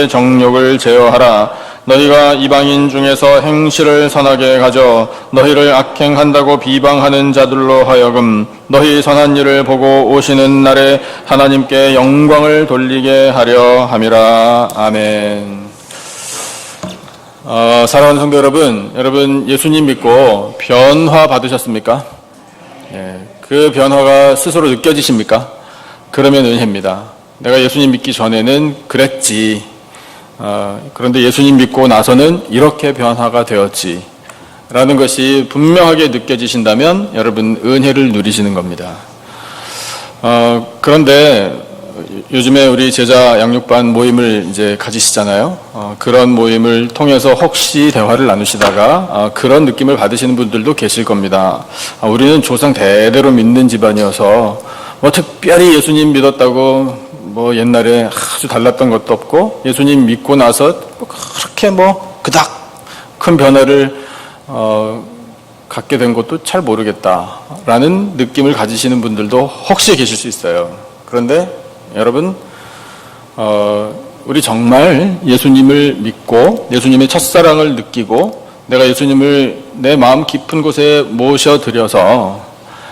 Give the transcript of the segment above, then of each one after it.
정욕을 제어하라. 너희가 이방인 중에서 행실을 선하게 가져 너희를 악행한다고 비방하는 자들로 하여금 너희 선한 일을 보고 오시는 날에 하나님께 영광을 돌리게 하려 함이라. 아멘. 사랑하는 성도 여러분 예수님 믿고 변화 받으셨습니까? 그 변화가 스스로 느껴지십니까? 그러면 은혜입니다. 내가 예수님 믿기 전에는 그랬지. 그런데 예수님 믿고 나서는 이렇게 변화가 되었지. 라는 것이 분명하게 느껴지신다면 여러분 은혜를 누리시는 겁니다. 그런데 요즘에 우리 제자 양육반 모임을 이제 가지시잖아요. 그런 모임을 통해서 혹시 대화를 나누시다가 그런 느낌을 받으시는 분들도 계실 겁니다. 우리는 조상 대대로 믿는 집안이어서 뭐 특별히 예수님 믿었다고 뭐 옛날에 아주 달랐던 것도 없고 예수님 믿고 나서 그렇게 뭐 그닥 큰 변화를 갖게 된 것도 잘 모르겠다라는 느낌을 가지시는 분들도 혹시 계실 수 있어요. 그런데 여러분 우리 정말 예수님을 믿고 예수님의 첫사랑을 느끼고 내가 예수님을 내 마음 깊은 곳에 모셔드려서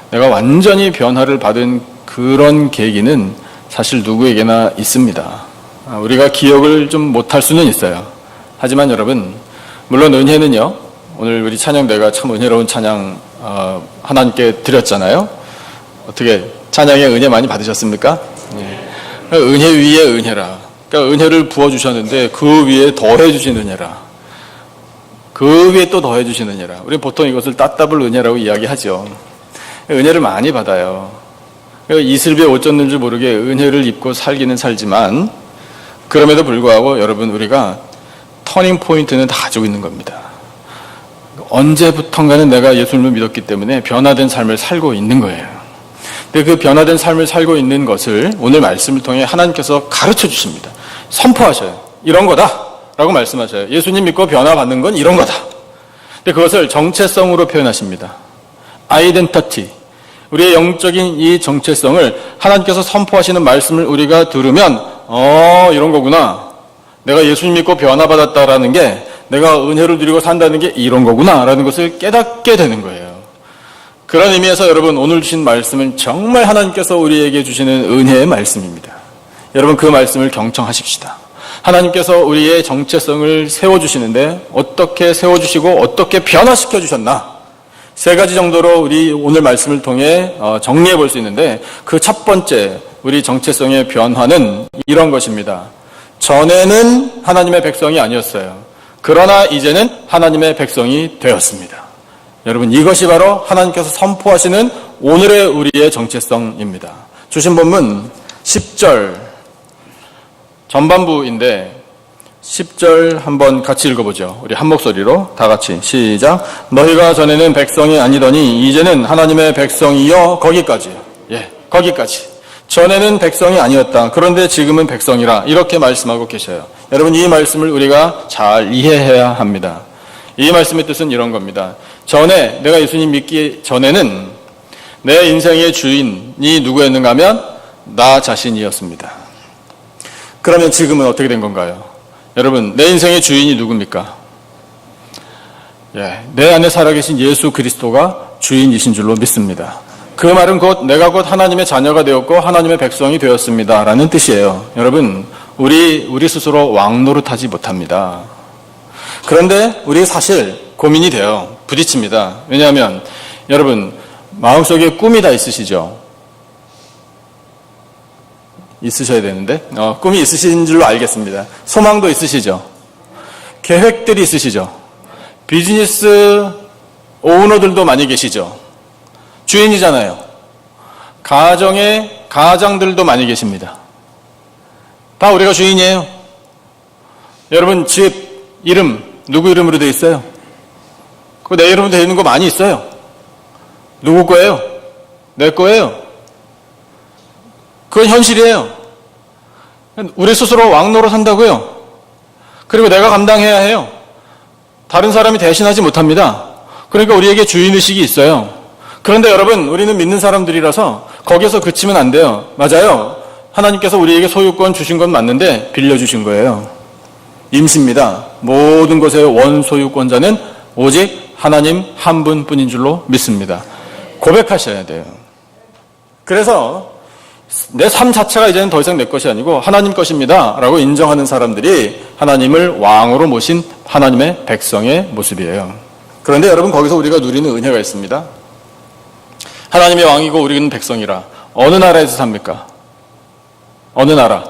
내가 완전히 변화를 받은 그런 계기는 사실 누구에게나 있습니다. 우리가 기억을 좀 못할 수는 있어요. 하지만 여러분, 물론 은혜는요, 오늘 우리 찬양대가 참 은혜로운 찬양 하나님께 드렸잖아요. 어떻게 찬양에 은혜 많이 받으셨습니까? 은혜 위에 은혜라. 그러니까 은혜를 부어주셨는데 그 위에 더해주신 은혜라. 그 위에 또 더해주신 은혜라. 우리 보통 이것을 따따블 은혜라고 이야기하죠. 은혜를 많이 받아요. 이슬비에 옷 젖는 줄 모르게 은혜를 입고 살기는 살지만 그럼에도 불구하고 여러분 우리가 터닝 포인트는 다 가지고 있는 겁니다. 언제부턴가는 내가 예수님을 믿었기 때문에 변화된 삶을 살고 있는 거예요. 근데 그 변화된 삶을 살고 있는 것을 오늘 말씀을 통해 하나님께서 가르쳐 주십니다. 선포하셔요. 이런 거다 라고 말씀하셔요. 예수님 믿고 변화받는 건 이런 거다. 근데 그것을 정체성으로 표현하십니다. 아이덴티티. 우리의 영적인 이 정체성을 하나님께서 선포하시는 말씀을 우리가 들으면 이런 거구나. 내가 예수님 믿고 변화받았다라는 게 내가 은혜를 누리고 산다는 게 이런 거구나 라는 것을 깨닫게 되는 거예요. 그런 의미에서 여러분 오늘 주신 말씀은 정말 하나님께서 우리에게 주시는 은혜의 말씀입니다. 여러분 그 말씀을 경청하십시다. 하나님께서 우리의 정체성을 세워주시는데 어떻게 세워주시고 어떻게 변화시켜 주셨나? 세 가지 정도로 우리 오늘 말씀을 통해 정리해 볼 수 있는데 그 첫 번째 우리 정체성의 변화는 이런 것입니다. 전에는 하나님의 백성이 아니었어요. 그러나 이제는 하나님의 백성이 되었습니다. 여러분 이것이 바로 하나님께서 선포하시는 오늘의 우리의 정체성입니다. 주신 본문 10절 전반부인데 10절 한번 같이 읽어보죠. 우리 한 목소리로 다 같이 시작. 너희가 전에는 백성이 아니더니 이제는 하나님의 백성이여. 거기까지요. 거기까지. 전에는 백성이 아니었다. 그런데 지금은 백성이라. 이렇게 말씀하고 계셔요. 여러분 이 말씀을 우리가 잘 이해해야 합니다. 이 말씀의 뜻은 이런 겁니다. 전에 내가 예수님 믿기 전에는 내 인생의 주인이 누구였는가 하면 나 자신이었습니다. 그러면 지금은 어떻게 된 건가요? 여러분 내 인생의 주인이 누굽니까? 내 안에 살아계신 예수 그리스도가 주인이신 줄로 믿습니다. 그 말은 곧 내가 곧 하나님의 자녀가 되었고 하나님의 백성이 되었습니다 라는 뜻이에요. 여러분 우리 스스로 왕노릇하지 못합니다. 그런데 우리 사실 고민이 돼요. 부딪힙니다. 왜냐하면 여러분 마음속에 꿈이 다 있으시죠? 있으셔야 되는데 꿈이 있으신 줄로 알겠습니다. 소망도 있으시죠? 계획들이 있으시죠? 비즈니스 오너들도 많이 계시죠? 주인이잖아요. 가정의 가장들도 많이 계십니다. 다 우리가 주인이에요. 여러분 집 이름 누구 이름으로 되어 있어요? 그거 내 이름으로 되어 있는 거 많이 있어요. 누구 거예요? 내 거예요. 그건 현실이에요. 우리 스스로 왕노릇 한다고요. 그리고 내가 감당해야 해요. 다른 사람이 대신하지 못합니다. 그러니까 우리에게 주인의식이 있어요. 그런데 여러분 우리는 믿는 사람들이라서 거기서 그치면 안 돼요. 맞아요. 하나님께서 우리에게 소유권 주신 건 맞는데 빌려주신 거예요. 임시입니다. 모든 것의 원소유권자는 오직 하나님 한 분뿐인 줄로 믿습니다. 고백하셔야 돼요. 그래서 내 삶 자체가 이제는 더 이상 내 것이 아니고 하나님 것입니다 라고 인정하는 사람들이 하나님을 왕으로 모신 하나님의 백성의 모습이에요. 그런데 여러분, 거기서 우리가 누리는 은혜가 있습니다. 하나님의 왕이고 우리는 백성이라. 어느 나라에서 삽니까? 어느 나라?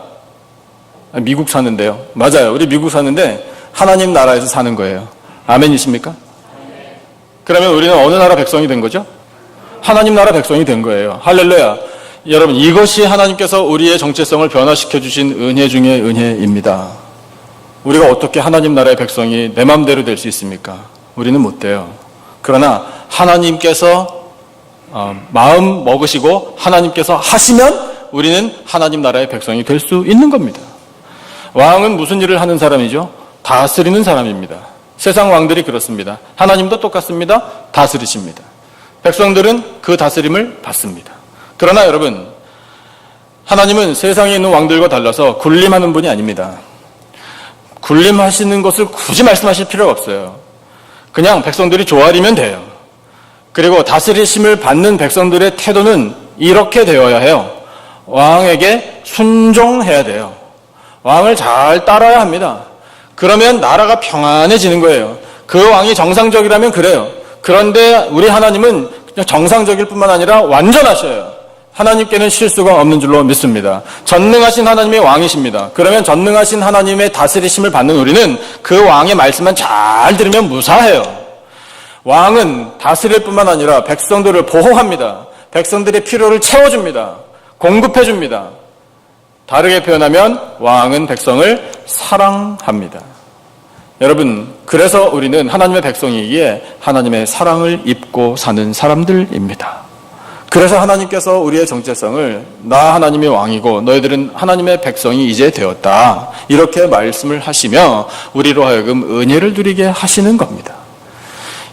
미국 사는데요. 맞아요. 우리 미국 사는데 하나님 나라에서 사는 거예요. 아멘이십니까? 그러면 우리는 어느 나라 백성이 된 거죠? 하나님 나라 백성이 된 거예요. 할렐루야. 여러분, 이것이 하나님께서 우리의 정체성을 변화시켜 주신 은혜 중의 은혜입니다. 우리가 어떻게 하나님 나라의 백성이 내 마음대로 될 수 있습니까? 우리는 못 돼요. 그러나 하나님께서 마음 먹으시고 하나님께서 하시면 우리는 하나님 나라의 백성이 될 수 있는 겁니다. 왕은 무슨 일을 하는 사람이죠? 다스리는 사람입니다. 세상 왕들이 그렇습니다. 하나님도 똑같습니다. 다스리십니다. 백성들은 그 다스림을 받습니다. 그러나 여러분, 하나님은 세상에 있는 왕들과 달라서 군림하는 분이 아닙니다. 군림하시는 것을 굳이 말씀하실 필요가 없어요. 그냥 백성들이 조아리면 돼요. 그리고 다스리심을 받는 백성들의 태도는 이렇게 되어야 해요. 왕에게 순종해야 돼요. 왕을 잘 따라야 합니다. 그러면 나라가 평안해지는 거예요. 그 왕이 정상적이라면 그래요. 그런데 우리 하나님은 그냥 정상적일 뿐만 아니라 완전하셔요. 하나님께는 실수가 없는 줄로 믿습니다. 전능하신 하나님의 왕이십니다. 그러면 전능하신 하나님의 다스리심을 받는 우리는 그 왕의 말씀만 잘 들으면 무사해요. 왕은 다스릴 뿐만 아니라 백성들을 보호합니다. 백성들의 필요를 채워줍니다. 공급해줍니다. 다르게 표현하면 왕은 백성을 사랑합니다. 여러분, 그래서 우리는 하나님의 백성이기에 하나님의 사랑을 입고 사는 사람들입니다. 그래서 하나님께서 우리의 정체성을 나 하나님의 왕이고 너희들은 하나님의 백성이 이제 되었다, 이렇게 말씀을 하시며 우리로 하여금 은혜를 누리게 하시는 겁니다.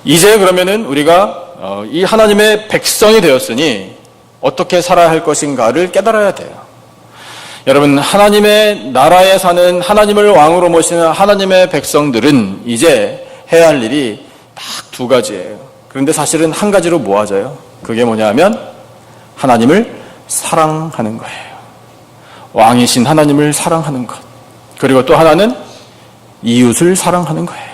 이제 그러면은 우리가 이 하나님의 백성이 되었으니 어떻게 살아야 할 것인가를 깨달아야 돼요. 여러분, 하나님의 나라에 사는 하나님을 왕으로 모시는 하나님의 백성들은 이제 해야 할 일이 딱 두 가지예요. 그런데 사실은 한 가지로 모아져요. 그게 뭐냐 하면 하나님을 사랑하는 거예요. 왕이신 하나님을 사랑하는 것. 그리고 또 하나는 이웃을 사랑하는 거예요.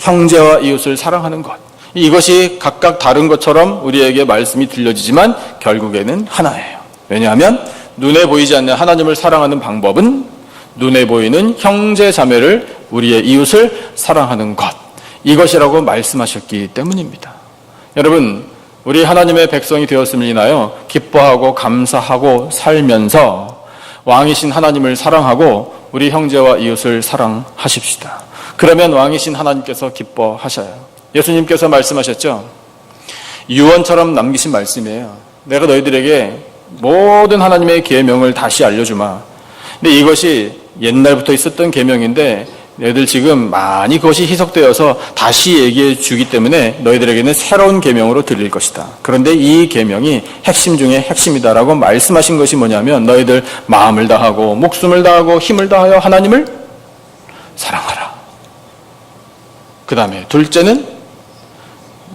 형제와 이웃을 사랑하는 것. 이것이 각각 다른 것처럼 우리에게 말씀이 들려지지만 결국에는 하나예요. 왜냐하면 눈에 보이지 않는 하나님을 사랑하는 방법은 눈에 보이는 형제 자매를, 우리의 이웃을 사랑하는 것, 이것이라고 말씀하셨기 때문입니다. 여러분, 우리 하나님의 백성이 되었음을 인하여 기뻐하고 감사하고 살면서 왕이신 하나님을 사랑하고 우리 형제와 이웃을 사랑하십시다. 그러면 왕이신 하나님께서 기뻐하셔요. 예수님께서 말씀하셨죠. 유언처럼 남기신 말씀이에요. 내가 너희들에게 모든 하나님의 계명을 다시 알려주마. 근데 이것이 옛날부터 있었던 계명인데 너희들 지금 많이 그것이 희석되어서 다시 얘기해 주기 때문에 너희들에게는 새로운 계명으로 들릴 것이다. 그런데 이 계명이 핵심 중에 핵심이다라고 말씀하신 것이 뭐냐면 너희들 마음을 다하고 목숨을 다하고 힘을 다하여 하나님을 사랑하라. 그 다음에 둘째는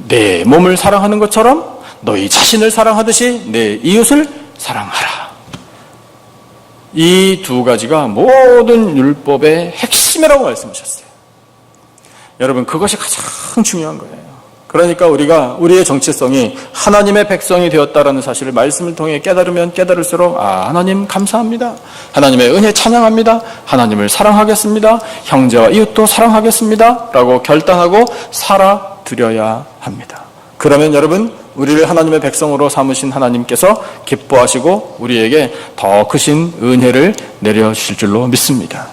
내 몸을 사랑하는 것처럼 너희 자신을 사랑하듯이 내 이웃을 사랑하라. 이 두 가지가 모든 율법의 핵심이라고 말씀하셨어요. 여러분, 그것이 가장 중요한 거예요. 그러니까 우리가 우리의 정체성이 하나님의 백성이 되었다라는 사실을 말씀을 통해 깨달으면 깨달을수록 하나님 감사합니다. 하나님의 은혜 찬양합니다. 하나님을 사랑하겠습니다. 형제와 이웃도 사랑하겠습니다. 라고 결단하고 살아드려야 합니다. 그러면 여러분, 우리를 하나님의 백성으로 삼으신 하나님께서 기뻐하시고 우리에게 더 크신 은혜를 내려주실 줄로 믿습니다.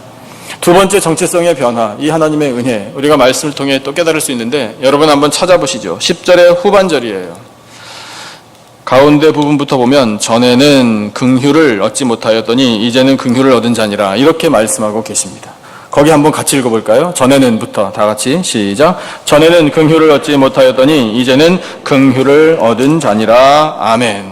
두 번째 정체성의 변화, 이 하나님의 은혜, 우리가 말씀을 통해 또 깨달을 수 있는데 여러분 한번 찾아보시죠. 10절의 후반절이에요. 가운데 부분부터 보면 전에는 긍휼을 얻지 못하였더니 이제는 긍휼을 얻은 자니라, 이렇게 말씀하고 계십니다. 거기 한번 같이 읽어볼까요? 전에는부터 다 같이 시작. 전에는 긍휼을 얻지 못하였더니 이제는 긍휼을 얻은 자니라. 아멘.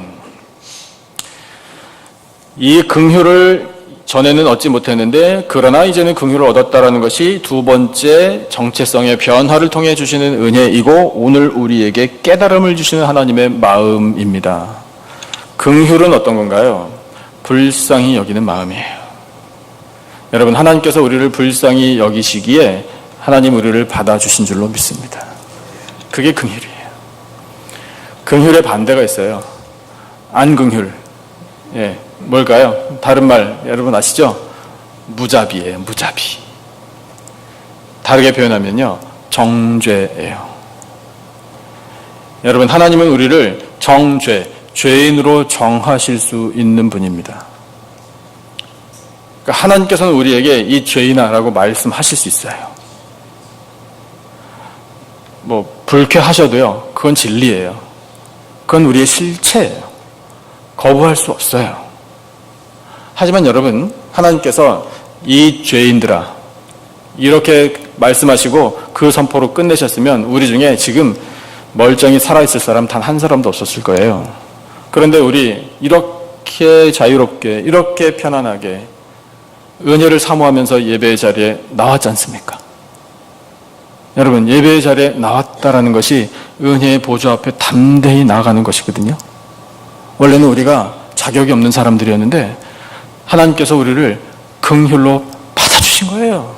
이 긍휼을 전에는 얻지 못했는데 그러나 이제는 긍휼을 얻었다라는 것이 두 번째 정체성의 변화를 통해 주시는 은혜이고 오늘 우리에게 깨달음을 주시는 하나님의 마음입니다. 긍휼은 어떤 건가요? 불쌍히 여기는 마음이에요. 여러분, 하나님께서 우리를 불쌍히 여기시기에 하나님 우리를 받아주신 줄로 믿습니다. 그게 긍휼이에요. 긍휼의 반대가 있어요. 안긍휼. 예, 뭘까요? 다른 말 여러분 아시죠? 무자비예요. 무자비. 다르게 표현하면요, 정죄예요. 여러분, 하나님은 우리를 정죄, 죄인으로 정하실 수 있는 분입니다. 그러니까 하나님께서는 우리에게 이 죄인아라고 말씀하실 수 있어요. 뭐 불쾌하셔도요, 그건 진리예요. 그건 우리의 실체예요. 거부할 수 없어요. 하지만 여러분, 하나님께서 이 죄인들아 이렇게 말씀하시고 그 선포로 끝내셨으면 우리 중에 지금 멀쩡히 살아있을 사람 단 한 사람도 없었을 거예요. 그런데 우리 이렇게 자유롭게, 이렇게 편안하게 은혜를 사모하면서 예배의 자리에 나왔지 않습니까? 여러분, 예배의 자리에 나왔다라는 것이 은혜의 보좌 앞에 담대히 나아가는 것이거든요. 원래는 우리가 자격이 없는 사람들이었는데 하나님께서 우리를 긍휼로 받아주신 거예요.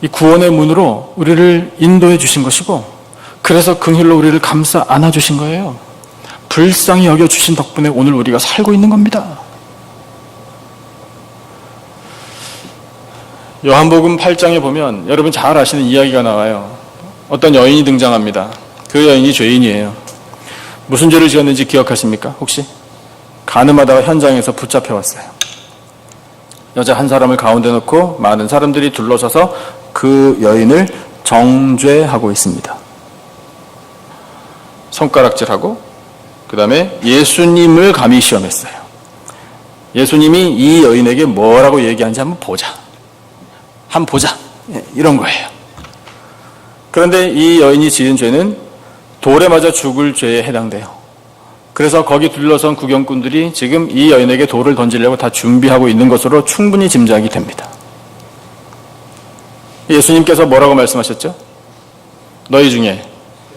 이 구원의 문으로 우리를 인도해 주신 것이고, 그래서 긍휼로 우리를 감싸 안아주신 거예요. 불쌍히 여겨주신 덕분에 오늘 우리가 살고 있는 겁니다. 요한복음 8장에 보면 여러분 잘 아시는 이야기가 나와요. 어떤 여인이 등장합니다. 그 여인이 죄인이에요. 무슨 죄를 지었는지 기억하십니까? 혹시? 간음하다가 현장에서 붙잡혀왔어요. 여자 한 사람을 가운데 놓고 많은 사람들이 둘러서서 그 여인을 정죄하고 있습니다. 손가락질하고 그 다음에 예수님을 감히 시험했어요. 예수님이 이 여인에게 뭐라고 얘기하는지 한번 보자. 이런 거예요. 그런데 이 여인이 지은 죄는 돌에 맞아 죽을 죄에 해당돼요. 그래서 거기 둘러선 구경꾼들이 지금 이 여인에게 돌을 던지려고 다 준비하고 있는 것으로 충분히 짐작이 됩니다. 예수님께서 뭐라고 말씀하셨죠? 너희 중에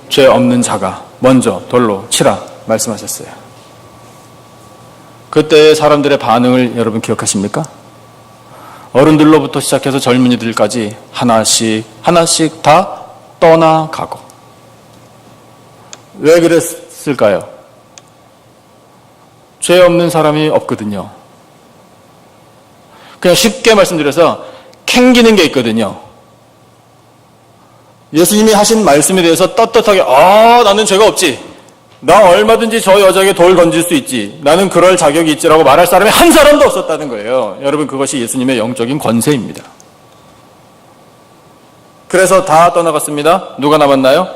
죄 없는 자가 먼저 돌로 치라 말씀하셨어요. 그때 사람들의 반응을 여러분 기억하십니까? 어른들로부터 시작해서 젊은이들까지 하나씩 다 떠나가고. 왜 그랬을까요? 죄 없는 사람이 없거든요. 그냥 쉽게 말씀드려서 캥기는 게 있거든요. 예수님이 하신 말씀에 대해서 떳떳하게 나는 죄가 없지. 나 얼마든지 저 여자에게 돌 던질 수 있지. 나는 그럴 자격이 있지라고 말할 사람이 한 사람도 없었다는 거예요. 여러분, 그것이 예수님의 영적인 권세입니다. 그래서 다 떠나갔습니다. 누가 남았나요?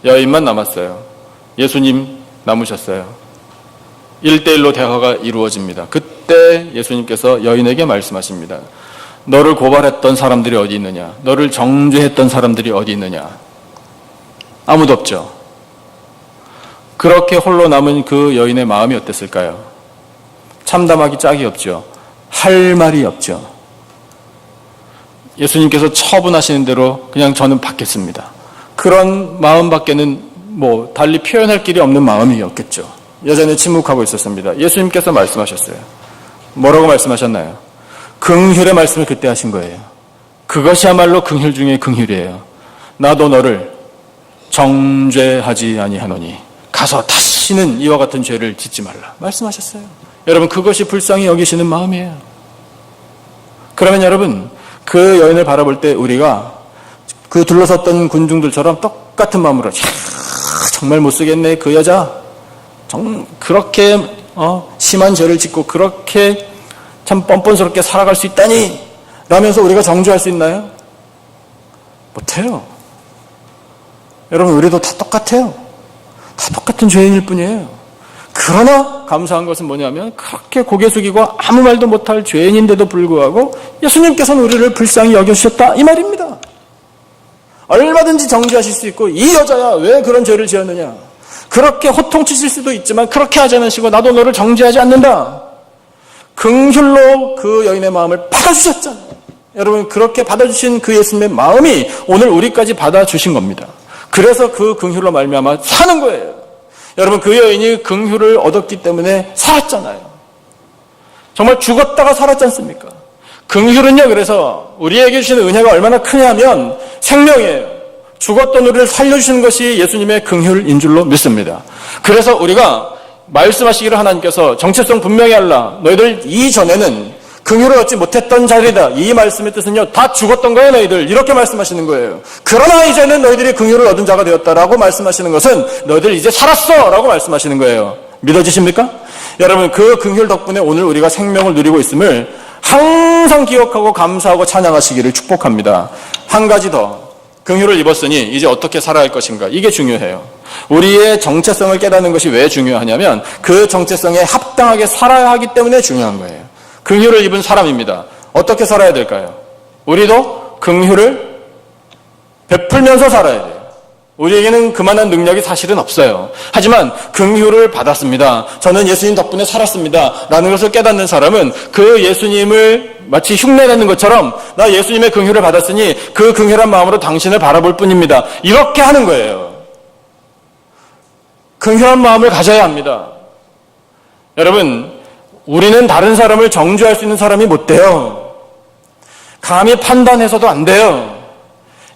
여인만 남았어요. 예수님 남으셨어요. 1대1로 대화가 이루어집니다. 그때 예수님께서 여인에게 말씀하십니다. 너를 고발했던 사람들이 어디 있느냐? 너를 정죄했던 사람들이 어디 있느냐? 아무도 없죠. 그렇게 홀로 남은 그 여인의 마음이 어땠을까요? 참담하기 짝이 없죠. 할 말이 없죠. 예수님께서 처분하시는 대로 그냥 저는 받겠습니다. 그런 마음밖에는 달리 표현할 길이 없는 마음이었겠죠. 여자는 침묵하고 있었습니다. 예수님께서 말씀하셨어요. 뭐라고 말씀하셨나요? 긍휼의 말씀을 그때 하신 거예요. 그것이야말로 긍휼 중에 긍휼이에요. 나도 너를 정죄하지 아니하노니 가서 다시는 이와 같은 죄를 짓지 말라 말씀하셨어요. 여러분, 그것이 불쌍히 여기시는 마음이에요. 그러면 여러분, 그 여인을 바라볼 때 우리가 그 둘러섰던 군중들처럼 똑같은 마음으로 정말 못쓰겠네 그 여자, 그렇게 심한 죄를 짓고 그렇게 참 뻔뻔스럽게 살아갈 수 있다니 라면서 우리가 정죄할 수 있나요? 못해요. 여러분, 우리도 다 똑같아요. 다 똑같은 죄인일 뿐이에요. 그러나 감사한 것은 뭐냐면 그렇게 고개 숙이고 아무 말도 못할 죄인인데도 불구하고 예수님께서는 우리를 불쌍히 여겨주셨다 이 말입니다. 얼마든지 정죄하실 수 있고 이 여자야 왜 그런 죄를 지었느냐, 그렇게 호통치실 수도 있지만 그렇게 하지 않으시고 나도 너를 정죄하지 않는다. 긍휼로 그 여인의 마음을 받아주셨잖아요. 여러분, 그렇게 받아주신 그 예수님의 마음이 오늘 우리까지 받아주신 겁니다. 그래서 그 긍휼로 말미암아 사는 거예요. 여러분, 그 여인이 긍휼을 얻었기 때문에 살았잖아요. 정말 죽었다가 살았지 않습니까? 긍휼은요, 그래서 우리에게 주시는 은혜가 얼마나 크냐면 생명이에요. 죽었던 우리를 살려주시는 것이 예수님의 긍휼인 줄로 믿습니다. 그래서 우리가 말씀하시기를 하나님께서 정체성 분명히 하라. 너희들 이전에는 긍휼을 얻지 못했던 자리다. 이 말씀의 뜻은요, 다 죽었던 거예요, 너희들. 이렇게 말씀하시는 거예요. 그러나 이제는 너희들이 긍휼을 얻은 자가 되었다라고 말씀하시는 것은 너희들 이제 살았어! 라고 말씀하시는 거예요. 믿어지십니까? 여러분, 그 긍휼 덕분에 오늘 우리가 생명을 누리고 있음을 항상 기억하고 감사하고 찬양하시기를 축복합니다. 한 가지 더. 긍휼을 입었으니 이제 어떻게 살아야 할 것인가. 이게 중요해요. 우리의 정체성을 깨닫는 것이 왜 중요하냐면 그 정체성에 합당하게 살아야 하기 때문에 중요한 거예요. 긍휼을 입은 사람입니다. 어떻게 살아야 될까요? 우리도 긍휼을 베풀면서 살아야 돼요. 우리에게는 그만한 능력이 사실은 없어요. 하지만 긍휼을 받았습니다. 저는 예수님 덕분에 살았습니다. 라는 것을 깨닫는 사람은 그 예수님을 마치 흉내내는 것처럼 나 예수님의 긍휼을 받았으니 그 긍휼한 마음으로 당신을 바라볼 뿐입니다. 이렇게 하는 거예요. 긍휼한 마음을 가져야 합니다. 여러분, 우리는 다른 사람을 정죄할 수 있는 사람이 못 돼요. 감히 판단해서도 안 돼요.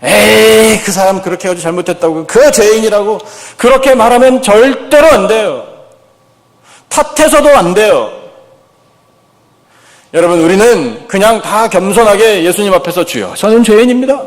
에이, 그 사람 그렇게 해가지고 잘못했다고, 그 죄인이라고 그렇게 말하면 절대로 안 돼요. 탓해서도 안 돼요. 여러분, 우리는 그냥 다 겸손하게 예수님 앞에서 주여, 저는 죄인입니다.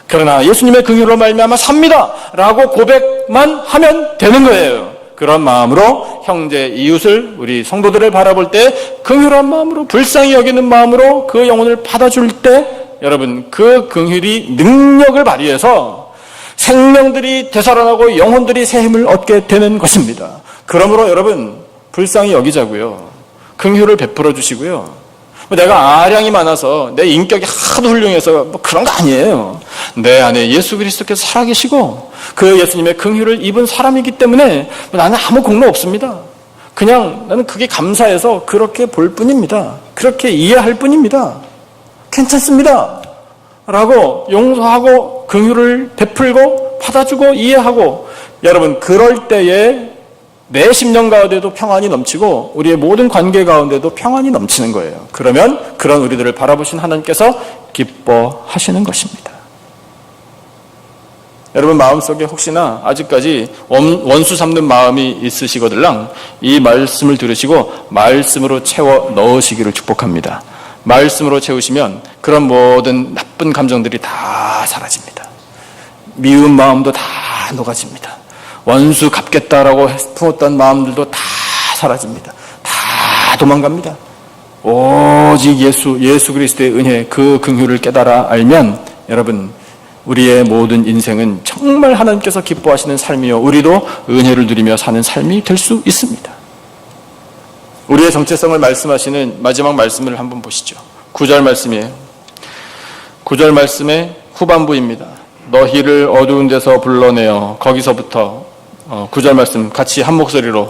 그러나 예수님의 긍휼로 말미암아 삽니다. 라고 고백만 하면 되는 거예요. 그런 마음으로 형제, 이웃을, 우리 성도들을 바라볼 때 긍휼한 마음으로, 불쌍히 여기는 마음으로 그 영혼을 받아줄 때 여러분, 그 긍휼이 능력을 발휘해서 생명들이 되살아나고 영혼들이 새 힘을 얻게 되는 것입니다. 그러므로 여러분, 불쌍히 여기자고요. 긍휼을 베풀어 주시고요. 내가 아량이 많아서 내 인격이 하도 훌륭해서 뭐 그런 거 아니에요. 내 안에 예수 그리스도께서 살아계시고 그 예수님의 긍휼을 입은 사람이기 때문에 나는 아무 공로 없습니다. 그냥 나는 그게 감사해서 그렇게 볼 뿐입니다. 그렇게 이해할 뿐입니다. 괜찮습니다. 라고 용서하고 긍휼을 베풀고 받아주고 이해하고, 여러분, 그럴 때에 내 심령 가운데도 평안이 넘치고 우리의 모든 관계 가운데도 평안이 넘치는 거예요. 그러면 그런 우리들을 바라보신 하나님께서 기뻐하시는 것입니다. 여러분, 마음속에 혹시나 아직까지 원수 삼는 마음이 있으시거들랑 이 말씀을 들으시고 말씀으로 채워 넣으시기를 축복합니다. 말씀으로 채우시면 그런 모든 나쁜 감정들이 다 사라집니다. 미운 마음도 다 녹아집니다. 원수 갚겠다라고 품었던 마음들도 다 사라집니다. 다 도망갑니다. 오직 예수 그리스도의 은혜, 그 긍휼을 깨달아 알면 여러분, 우리의 모든 인생은 정말 하나님께서 기뻐하시는 삶이요, 우리도 은혜를 누리며 사는 삶이 될 수 있습니다. 우리의 정체성을 말씀하시는 마지막 말씀을 한번 보시죠. 9절 말씀이에요. 9절 말씀의 후반부입니다. 너희를 어두운 데서 불러내어, 거기서부터 9절 말씀 같이 한 목소리로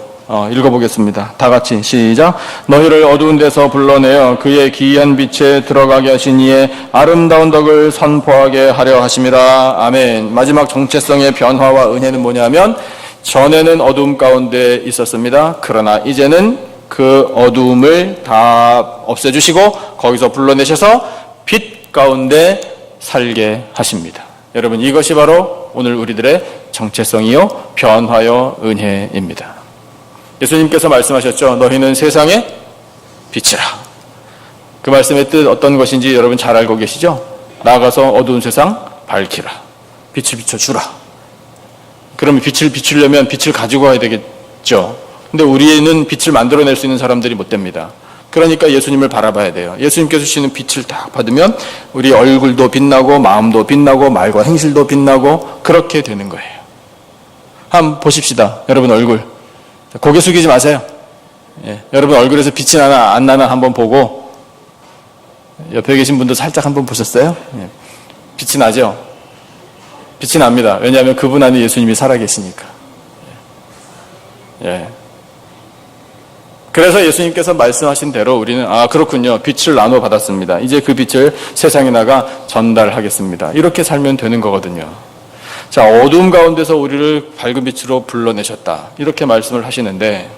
읽어보겠습니다. 다 같이 시작. 너희를 어두운 데서 불러내어 그의 기이한 빛에 들어가게 하신 이의 아름다운 덕을 선포하게 하려 하심이라. 아멘. 마지막 정체성의 변화와 은혜는 뭐냐면, 전에는 어두움 가운데 있었습니다. 그러나 이제는 그 어두움을 다 없애주시고 거기서 불러내셔서 빛 가운데 살게 하십니다. 여러분, 이것이 바로 오늘 우리들의 정체성이요 변화요 은혜입니다. 예수님께서 말씀하셨죠. 너희는 세상의 빛이라. 그 말씀의 뜻 어떤 것인지 여러분 잘 알고 계시죠? 나아가서 어두운 세상 밝히라. 빛을 비춰주라. 그러면 빛을 비추려면 빛을 가지고 와야 되겠죠. 근데 우리는 빛을 만들어낼 수 있는 사람들이 못 됩니다. 그러니까 예수님을 바라봐야 돼요. 예수님께서 주시는 빛을 딱 받으면 우리 얼굴도 빛나고 마음도 빛나고 말과 행실도 빛나고 그렇게 되는 거예요. 한번 보십시다. 여러분 얼굴. 고개 숙이지 마세요. 예, 여러분 얼굴에서 빛이 나나 안 나나 한번 보고, 옆에 계신 분도 살짝 한번 보셨어요? 예, 빛이 나죠? 빛이 납니다. 왜냐하면 그분 안에 예수님이 살아계시니까. 예. 그래서 예수님께서 말씀하신 대로 우리는 그렇군요. 빛을 나눠 받았습니다. 이제 그 빛을 세상에 나가 전달하겠습니다. 이렇게 살면 되는 거거든요. 자, 어두움 가운데서 우리를 밝은 빛으로 불러내셨다. 이렇게 말씀을 하시는데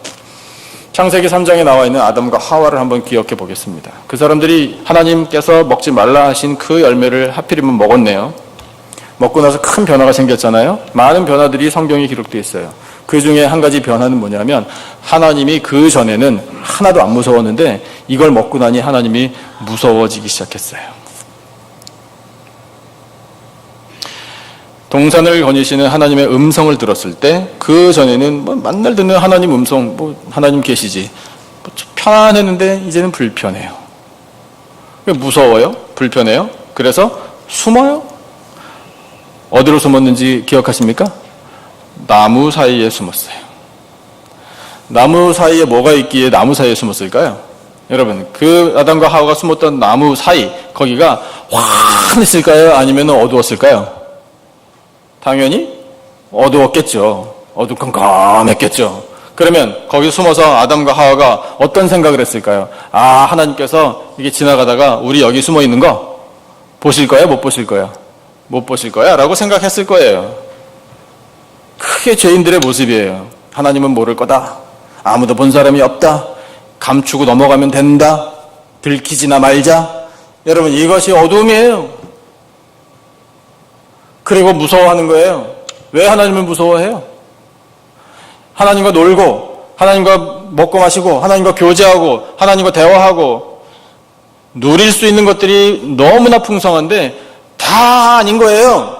창세기 3장에 나와 있는 아담과 하와를 한번 기억해 보겠습니다. 그 사람들이 하나님께서 먹지 말라 하신 그 열매를 하필이면 먹었네요. 먹고 나서 큰 변화가 생겼잖아요. 많은 변화들이 성경에 기록되어 있어요. 그 중에 한 가지 변화는 뭐냐면 하나님이 그 전에는 하나도 안 무서웠는데 이걸 먹고 나니 하나님이 무서워지기 시작했어요. 동산을 거니시는 하나님의 음성을 들었을 때 그 전에는 맨날 듣는 하나님 음성, 하나님 계시지. 편안했는데 이제는 불편해요. 왜 무서워요? 불편해요? 그래서 숨어요? 어디로 숨었는지 기억하십니까? 나무 사이에 숨었어요. 나무 사이에 뭐가 있기에 나무 사이에 숨었을까요? 여러분, 그 아담과 하와가 숨었던 나무 사이, 거기가 환했을까요? 아니면 어두웠을까요? 당연히 어두웠겠죠. 어두컴컴했겠죠. 그러면 거기 숨어서 아담과 하와가 어떤 생각을 했을까요? 하나님께서 이게 지나가다가 우리 여기 숨어 있는 거 보실 거야? 못 보실 거야? 못 보실 거야? 라고 생각했을 거예요. 크게 죄인들의 모습이에요. 하나님은 모를 거다. 아무도 본 사람이 없다. 감추고 넘어가면 된다. 들키지나 말자. 여러분, 이것이 어두움이에요. 그리고 무서워하는 거예요. 왜 하나님을 무서워해요? 하나님과 놀고, 하나님과 먹고 마시고, 하나님과 교제하고, 하나님과 대화하고, 누릴 수 있는 것들이 너무나 풍성한데 다 아닌 거예요.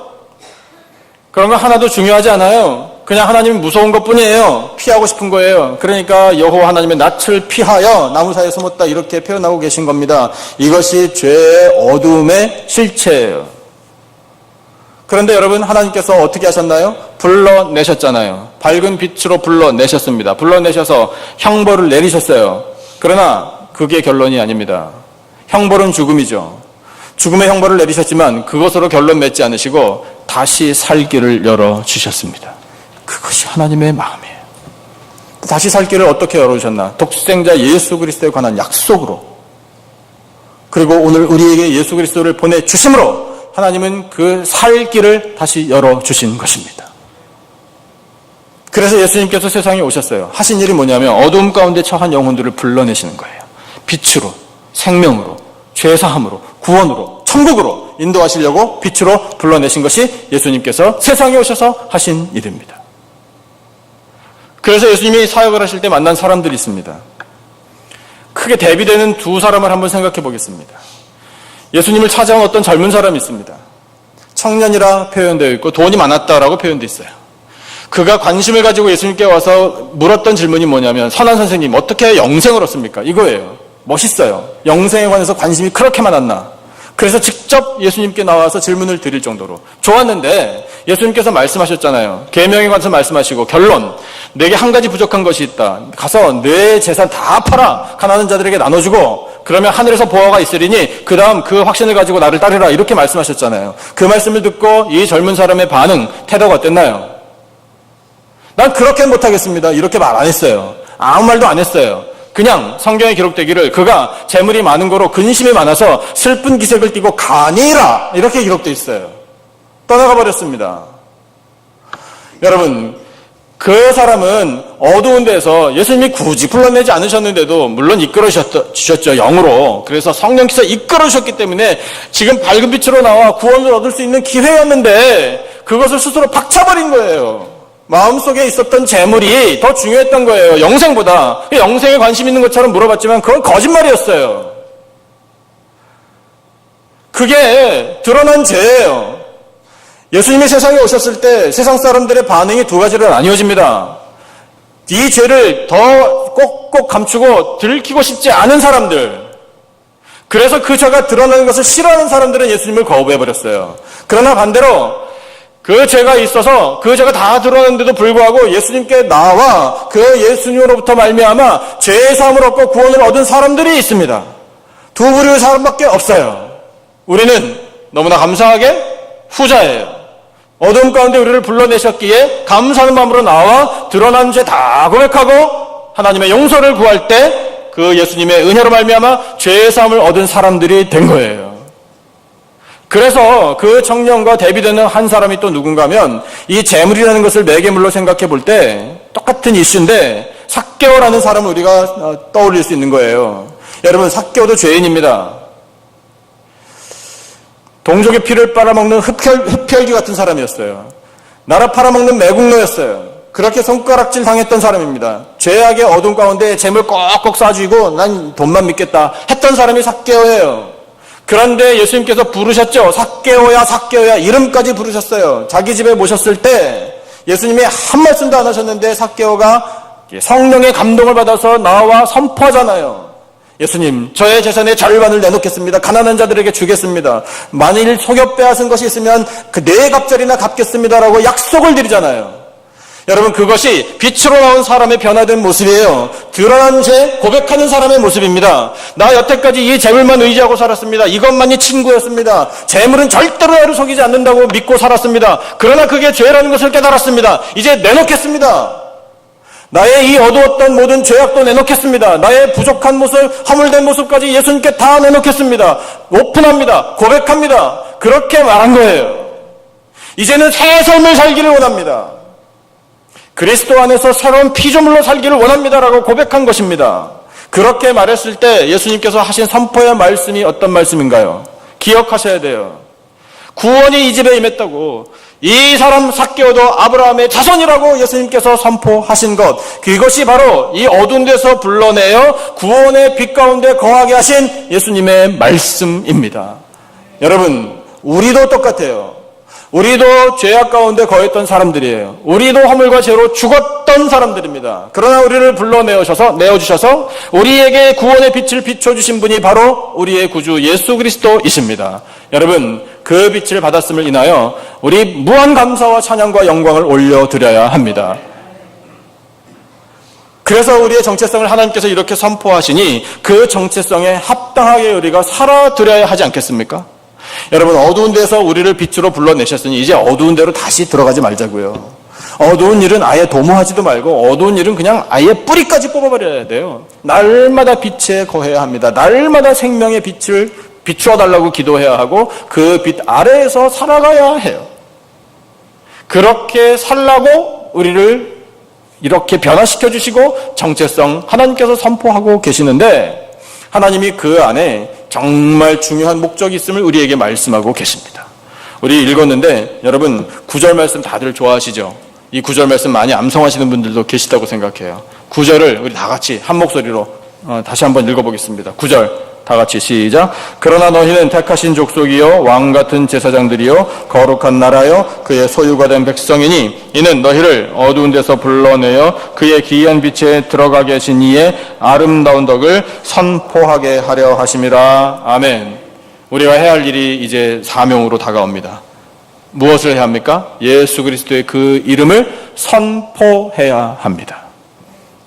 그런 거 하나도 중요하지 않아요. 그냥 하나님이 무서운 것뿐이에요. 피하고 싶은 거예요. 그러니까 여호와 하나님의 낯을 피하여 나무 사이에 숨었다 이렇게 표현하고 계신 겁니다. 이것이 죄의 어두움의 실체예요. 그런데 여러분, 하나님께서 어떻게 하셨나요? 불러내셨잖아요. 밝은 빛으로 불러내셨습니다. 불러내셔서 형벌을 내리셨어요. 그러나 그게 결론이 아닙니다. 형벌은 죽음이죠. 죽음의 형벌을 내리셨지만 그것으로 결론 맺지 않으시고 다시 살 길을 열어주셨습니다. 그것이 하나님의 마음이에요. 다시 살 길을 어떻게 열어주셨나? 독생자 예수 그리스도에 관한 약속으로, 그리고 오늘 우리에게 예수 그리스도를 보내주심으로 하나님은 그 살 길을 다시 열어주신 것입니다. 그래서 예수님께서 세상에 오셨어요. 하신 일이 뭐냐면 어두움 가운데 처한 영혼들을 불러내시는 거예요. 빛으로, 생명으로, 죄사함으로, 구원으로, 천국으로 인도하시려고 빛으로 불러내신 것이 예수님께서 세상에 오셔서 하신 일입니다. 그래서 예수님이 사역을 하실 때 만난 사람들이 있습니다. 크게 대비되는 두 사람을 한번 생각해 보겠습니다. 예수님을 찾아온 어떤 젊은 사람이 있습니다. 청년이라 표현되어 있고 돈이 많았다라고 표현되어 있어요. 그가 관심을 가지고 예수님께 와서 물었던 질문이 뭐냐면, 선한 선생님, 어떻게 영생을 얻습니까? 이거예요. 멋있어요. 영생에 관해서 관심이 그렇게 많았나? 그래서 직접 예수님께 나와서 질문을 드릴 정도로 좋았는데, 예수님께서 말씀하셨잖아요. 계명에 관해서 말씀하시고 결론, 내게 한 가지 부족한 것이 있다. 가서 내 재산 다 팔아 가난한 자들에게 나눠주고 그러면 하늘에서 보화가 있으리니 그 다음 그 확신을 가지고 나를 따르라, 이렇게 말씀하셨잖아요. 그 말씀을 듣고 이 젊은 사람의 반응, 태도가 어땠나요? 난 그렇게 못하겠습니다, 이렇게 말 안 했어요. 아무 말도 안 했어요. 그냥 성경에 기록되기를 그가 재물이 많은 거로 근심이 많아서 슬픈 기색을 띠고 가니라, 이렇게 기록되어 있어요. 떠나가 버렸습니다. 여러분, 그 사람은 어두운 데서 예수님이 굳이 불러내지 않으셨는데도 물론 이끌어 주셨죠, 영으로. 그래서 성령께서 이끌어 주셨기 때문에 지금 밝은 빛으로 나와 구원을 얻을 수 있는 기회였는데 그것을 스스로 박차버린 거예요. 마음속에 있었던 재물이 더 중요했던 거예요, 영생보다. 영생에 관심 있는 것처럼 물어봤지만 그건 거짓말이었어요. 그게 드러난 죄예요. 예수님이 세상에 오셨을 때 세상 사람들의 반응이 두 가지로 나뉘어집니다. 이 죄를 더 꼭꼭 감추고 들키고 싶지 않은 사람들, 그래서 그 죄가 드러나는 것을 싫어하는 사람들은 예수님을 거부해버렸어요. 그러나 반대로 그 죄가 있어서 그 죄가 다 드러났는데도 불구하고 예수님께 나와 그 예수님으로부터 말미암아 죄의 사함을 얻고 구원을 얻은 사람들이 있습니다. 두 부류의 사람밖에 없어요. 우리는 너무나 감사하게 후자예요. 어둠 가운데 우리를 불러내셨기에 감사하는 마음으로 나와 드러난 죄 다 고백하고 하나님의 용서를 구할 때 그 예수님의 은혜로 말미암아 죄의 사함을 얻은 사람들이 된 거예요. 그래서 그 청년과 대비되는 한 사람이 또 누군가 하면 이 재물이라는 것을 매개물로 생각해 볼 때 똑같은 이슈인데 삭개오라는 사람을 우리가 떠올릴 수 있는 거예요. 여러분, 삭개오도 죄인입니다. 동족의 피를 빨아먹는 흡혈귀 같은 사람이었어요. 나라 팔아먹는 매국노였어요. 그렇게 손가락질 당했던 사람입니다. 죄악의 어둠 가운데 재물 꼭꼭 쏴주고 난 돈만 믿겠다 했던 사람이 삭개오예요. 그런데 예수님께서 부르셨죠. 삭개오야, 삭개오야, 이름까지 부르셨어요. 자기 집에 모셨을 때 예수님이 한 말씀도 안 하셨는데 삭개오가 성령의 감동을 받아서 나와 선포하잖아요. 예수님, 저의 재산의 절반을 내놓겠습니다. 가난한 자들에게 주겠습니다. 만일 속여 빼앗은 것이 있으면 그 4갑절이나 갚겠습니다라고 약속을 드리잖아요. 여러분, 그것이 빛으로 나온 사람의 변화된 모습이에요. 드러난 죄 고백하는 사람의 모습입니다. 나 여태까지 이 재물만 의지하고 살았습니다. 이것만이 친구였습니다. 재물은 절대로 나를 속이지 않는다고 믿고 살았습니다. 그러나 그게 죄라는 것을 깨달았습니다. 이제 내놓겠습니다. 나의 이 어두웠던 모든 죄악도 내놓겠습니다. 나의 부족한 모습, 허물된 모습까지 예수님께 다 내놓겠습니다. 오픈합니다. 고백합니다. 그렇게 말한 거예요. 이제는 새 삶을 살기를 원합니다. 그리스도 안에서 새로운 피조물로 살기를 원합니다라고 고백한 것입니다. 그렇게 말했을 때 예수님께서 하신 선포의 말씀이 어떤 말씀인가요? 기억하셔야 돼요. 구원이 이 집에 임했다고, 이 사람 삭개오도 아브라함의 자손이라고 예수님께서 선포하신 것, 그것이 바로 이 어두운 데서 불러내어 구원의 빛 가운데 거하게 하신 예수님의 말씀입니다. 여러분, 우리도 똑같아요. 우리도 죄악 가운데 거했던 사람들이에요. 우리도 허물과 죄로 죽었던 사람들입니다. 그러나 우리를 내어주셔서 우리에게 구원의 빛을 비춰주신 분이 바로 우리의 구주 예수 그리스도이십니다. 여러분, 그 빛을 받았음을 인하여 우리 무한 감사와 찬양과 영광을 올려드려야 합니다. 그래서 우리의 정체성을 하나님께서 이렇게 선포하시니 그 정체성에 합당하게 우리가 살아드려야 하지 않겠습니까? 여러분, 어두운 데서 우리를 빛으로 불러내셨으니 이제 어두운 데로 다시 들어가지 말자고요. 어두운 일은 아예 도모하지도 말고 어두운 일은 그냥 아예 뿌리까지 뽑아버려야 돼요. 날마다 빛에 거해야 합니다. 날마다 생명의 빛을 비추어달라고 기도해야 하고 그 빛 아래에서 살아가야 해요. 그렇게 살라고 우리를 이렇게 변화시켜 주시고 정체성 하나님께서 선포하고 계시는데 하나님이 그 안에 정말 중요한 목적이 있음을 우리에게 말씀하고 계십니다. 우리 읽었는데 여러분 9절 말씀 다들 좋아하시죠? 이 9절 말씀 많이 암송하시는 분들도 계시다고 생각해요. 9절을 우리 다 같이 한 목소리로 다시 한번 읽어보겠습니다. 9절 다 같이 시작. 그러나 너희는 택하신 족속이요 왕같은 제사장들이요 거룩한 나라요 그의 소유가 된 백성이니 이는 너희를 어두운 데서 불러내어 그의 기이한 빛에 들어가게 하신 이의 아름다운 덕을 선포하게 하려 하심이라. 아멘. 우리가 해야 할 일이 이제 사명으로 다가옵니다. 무엇을 해야 합니까? 예수 그리스도의 그 이름을 선포해야 합니다.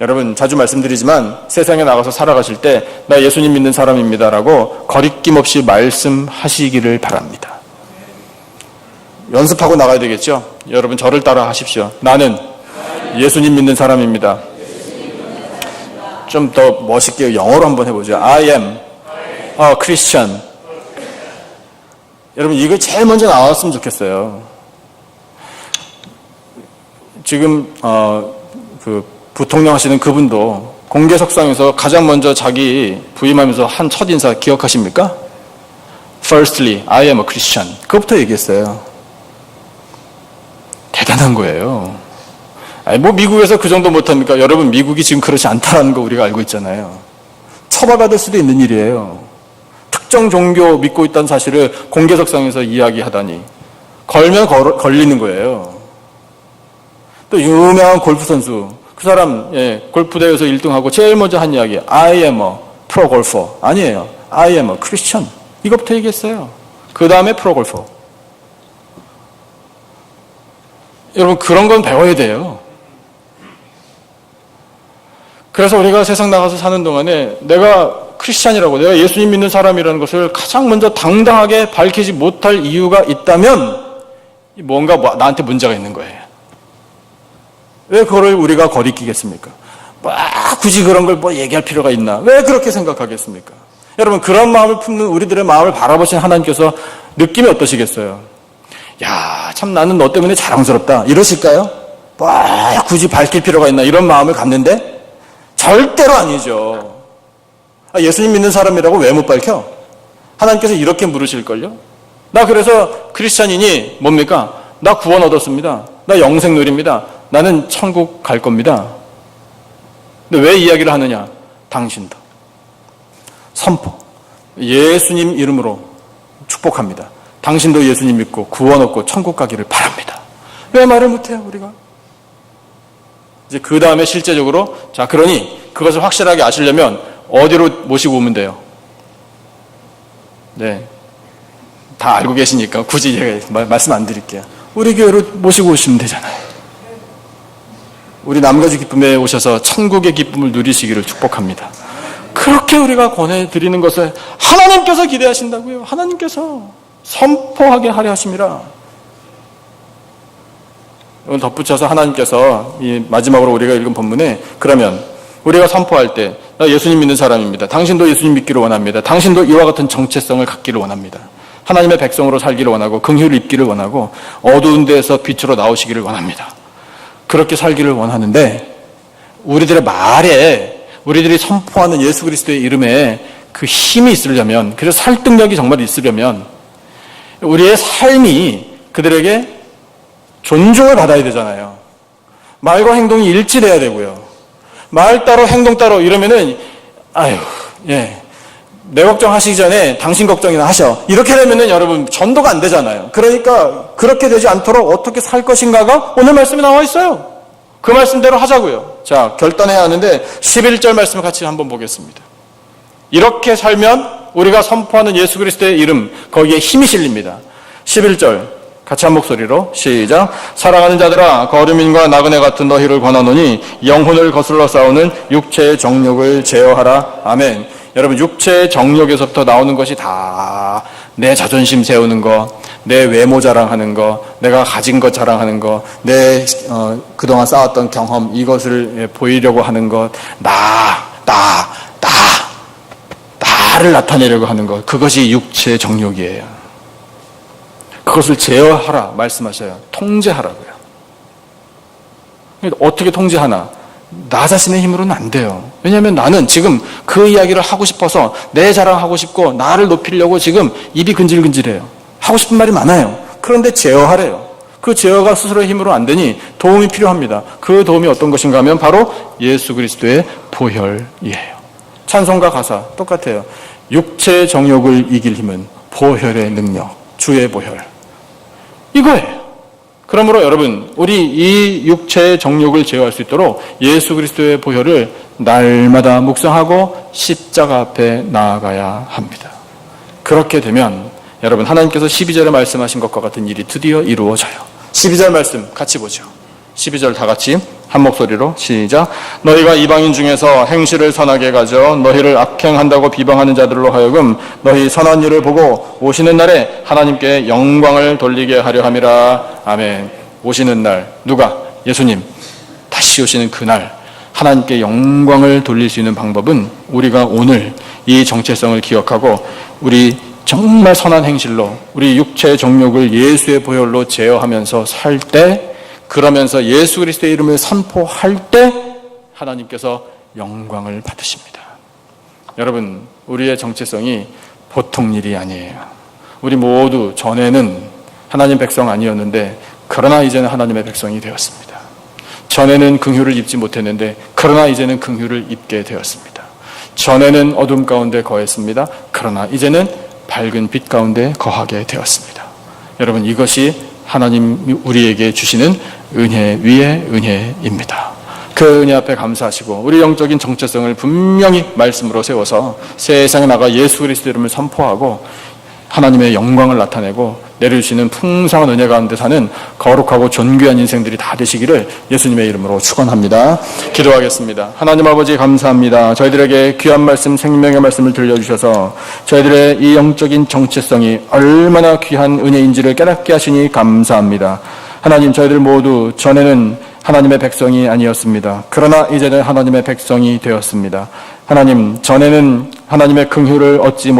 여러분, 자주 말씀드리지만 세상에 나가서 살아가실 때 나 예수님 믿는 사람입니다라고 거리낌 없이 말씀하시기를 바랍니다. 연습하고 나가야 되겠죠? 여러분, 저를 따라 하십시오. 나는 예수님 믿는 사람입니다. 좀 더 멋있게 영어로 한번 해보죠. I am a Christian. 여러분, 이거 제일 먼저 나왔으면 좋겠어요. 지금 부통령 하시는 그분도 공개석상에서 가장 먼저 자기 부임하면서 한 첫인사 기억하십니까? Firstly, I am a Christian. 그것부터 얘기했어요. 대단한 거예요. 아니, 뭐 미국에서 그 정도 못합니까? 여러분, 미국이 지금 그렇지 않다는 거 우리가 알고 있잖아요. 처벌받을 수도 있는 일이에요. 특정 종교 믿고 있다는 사실을 공개석상에서 이야기하다니 걸면 걸리는 거예요. 또 유명한 골프 선수, 그 사람 골프 대회에서 1등하고 제일 먼저 한 이야기, I am a pro golfer. 아니에요. I am a Christian. 이것부터 얘기했어요. 그 다음에 프로 골퍼. 여러분, 그런 건 배워야 돼요. 그래서 우리가 세상 나가서 사는 동안에 내가 크리스찬이라고, 내가 예수님 믿는 사람이라는 것을 가장 먼저 당당하게 밝히지 못할 이유가 있다면 뭔가 나한테 문제가 있는 거예요. 왜 그거를 우리가 거리끼겠습니까? 굳이 그런 걸 얘기할 필요가 있나? 왜 그렇게 생각하겠습니까? 여러분, 그런 마음을 품는 우리들의 마음을 바라보신 하나님께서 느낌이 어떠시겠어요? 야, 참 나는 너 때문에 자랑스럽다. 이러실까요? 굳이 밝힐 필요가 있나? 이런 마음을 갖는데? 절대로 아니죠. 예수님 믿는 사람이라고 왜 못 밝혀? 하나님께서 이렇게 물으실걸요? 나 그래서 크리스찬이니 뭡니까? 나 구원 얻었습니다. 나 영생 누립니다. 나는 천국 갈 겁니다. 근데 왜 이야기를 하느냐? 당신도. 선포. 예수님 이름으로 축복합니다. 당신도 예수님 믿고 구원 얻고 천국 가기를 바랍니다. 왜 말을 못해요, 우리가? 이제 그 다음에 실제적으로, 자, 그러니 그것을 확실하게 아시려면 어디로 모시고 오면 돼요? 네. 다 알고 계시니까 굳이 제가 말씀 안 드릴게요. 우리 교회로 모시고 오시면 되잖아요. 우리 남가주 기쁨에 오셔서 천국의 기쁨을 누리시기를 축복합니다. 그렇게 우리가 권해드리는 것을 하나님께서 기대하신다고요. 하나님께서 선포하게 하려 하심이라. 이건 덧붙여서 하나님께서 이 마지막으로 우리가 읽은 본문에 그러면 우리가 선포할 때 나 예수님 믿는 사람입니다. 당신도 예수님 믿기를 원합니다. 당신도 이와 같은 정체성을 갖기를 원합니다. 하나님의 백성으로 살기를 원하고 긍휼을 입기를 원하고 어두운 데에서 빛으로 나오시기를 원합니다. 그렇게 살기를 원하는데 우리들의 말에 우리들이 선포하는 예수 그리스도의 이름에 그 힘이 있으려면, 그래서 설득력이 정말 있으려면 우리의 삶이 그들에게 존중을 받아야 되잖아요. 말과 행동이 일치돼야 되고요. 말 따로 행동 따로 이러면은 내 걱정하시기 전에 당신 걱정이나 하셔. 이렇게 되면은 여러분 전도가 안 되잖아요. 그러니까 그렇게 되지 않도록 어떻게 살 것인가가 오늘 말씀에 나와 있어요. 그 말씀대로 하자고요. 자, 결단해야 하는데 11절 말씀을 같이 한번 보겠습니다. 이렇게 살면 우리가 선포하는 예수 그리스도의 이름, 거기에 힘이 실립니다. 11절 같이 한 목소리로 시작. 사랑하는 자들아, 거류민과 나그네 같은 너희를 권하노니 영혼을 거슬러 싸우는 육체의 정욕을 제어하라. 아멘. 여러분, 육체의 정욕에서부터 나오는 것이 다 내 자존심 세우는 거, 내 외모 자랑하는 거, 내가 가진 것 자랑하는 거, 내 그동안 쌓았던 경험, 이것을 보이려고 하는 것, 나를 나타내려고 하는 것, 그것이 육체의 정욕이에요. 그것을 제어하라 말씀하셔요. 통제하라고요. 어떻게 통제하나? 나 자신의 힘으로는 안 돼요. 왜냐하면 나는 지금 그 이야기를 하고 싶어서 내 자랑하고 싶고 나를 높이려고 지금 입이 근질근질해요. 하고 싶은 말이 많아요. 그런데 제어하래요. 그 제어가 스스로의 힘으로 안 되니 도움이 필요합니다. 그 도움이 어떤 것인가 하면 바로 예수 그리스도의 보혈이에요. 찬송가 가사 똑같아요. 육체의 정욕을 이길 힘은 보혈의 능력, 주의 보혈. 이거예요. 그러므로 여러분, 우리 이 육체의 정욕을 제어할 수 있도록 예수 그리스도의 보혈을 날마다 묵상하고 십자가 앞에 나아가야 합니다. 그렇게 되면 여러분, 하나님께서 12절에 말씀하신 것과 같은 일이 드디어 이루어져요. 12절 말씀 같이 보죠. 12절 다 같이 한 목소리로 시작. 너희가 이방인 중에서 행실을 선하게 가져 너희를 악행한다고 비방하는 자들로 하여금 너희 선한 일을 보고 오시는 날에 하나님께 영광을 돌리게 하려 함이라. 아멘. 오시는 날, 누가? 예수님 다시 오시는 그날 하나님께 영광을 돌릴 수 있는 방법은 우리가 오늘 이 정체성을 기억하고 우리 정말 선한 행실로 우리 육체의 정욕을 예수의 보혈로 제어하면서 살 때, 그러면서 예수 그리스도의 이름을 선포할 때 하나님께서 영광을 받으십니다. 여러분, 우리의 정체성이 보통 일이 아니에요. 우리 모두 전에는 하나님 백성 아니었는데 그러나 이제는 하나님의 백성이 되었습니다. 전에는 긍휼을 입지 못했는데 그러나 이제는 긍휼을 입게 되었습니다. 전에는 어둠 가운데 거했습니다. 그러나 이제는 밝은 빛 가운데 거하게 되었습니다. 여러분, 이것이 하나님 우리에게 주시는 은혜 위에 은혜입니다. 그 은혜 앞에 감사하시고 우리 영적인 정체성을 분명히 말씀으로 세워서 세상에 나가 예수 그리스도 이름을 선포하고 하나님의 영광을 나타내고 내려주시는 풍성한 은혜 가운데 사는 거룩하고 존귀한 인생들이 다 되시기를 예수님의 이름으로 축원합니다. 기도하겠습니다. 하나님 아버지 감사합니다. 저희들에게 귀한 말씀, 생명의 말씀을 들려주셔서 저희들의 이 영적인 정체성이 얼마나 귀한 은혜인지를 깨닫게 하시니 감사합니다. 하나님, 저희들 모두 전에는 하나님의 백성이 아니었습니다. 그러나 이제는 하나님의 백성이 되었습니다. 하나님, 전에는 하나님의 긍휼을 얻지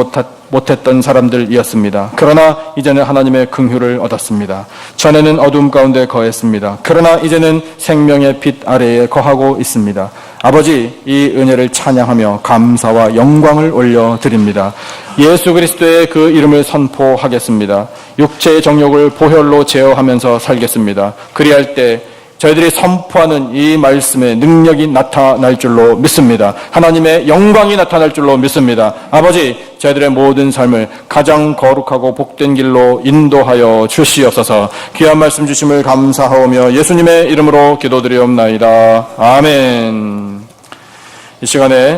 못했던 사람들이었습니다. 그러나 이제는 하나님의 긍휼을 얻었습니다. 전에는 어둠 가운데 거했습니다. 그러나 이제는 생명의 빛 아래에 거하고 있습니다. 아버지, 이 은혜를 찬양하며 감사와 영광을 올려드립니다. 예수 그리스도의 그 이름을 선포하겠습니다. 육체의 정욕을 보혈로 제어하면서 살겠습니다. 그리할 때 저희들이 선포하는 이 말씀의 능력이 나타날 줄로 믿습니다. 하나님의 영광이 나타날 줄로 믿습니다. 아버지, 저희들의 모든 삶을 가장 거룩하고 복된 길로 인도하여 주시옵소서. 귀한 말씀 주심을 감사하오며 예수님의 이름으로 기도드리옵나이다. 아멘. 이 시간에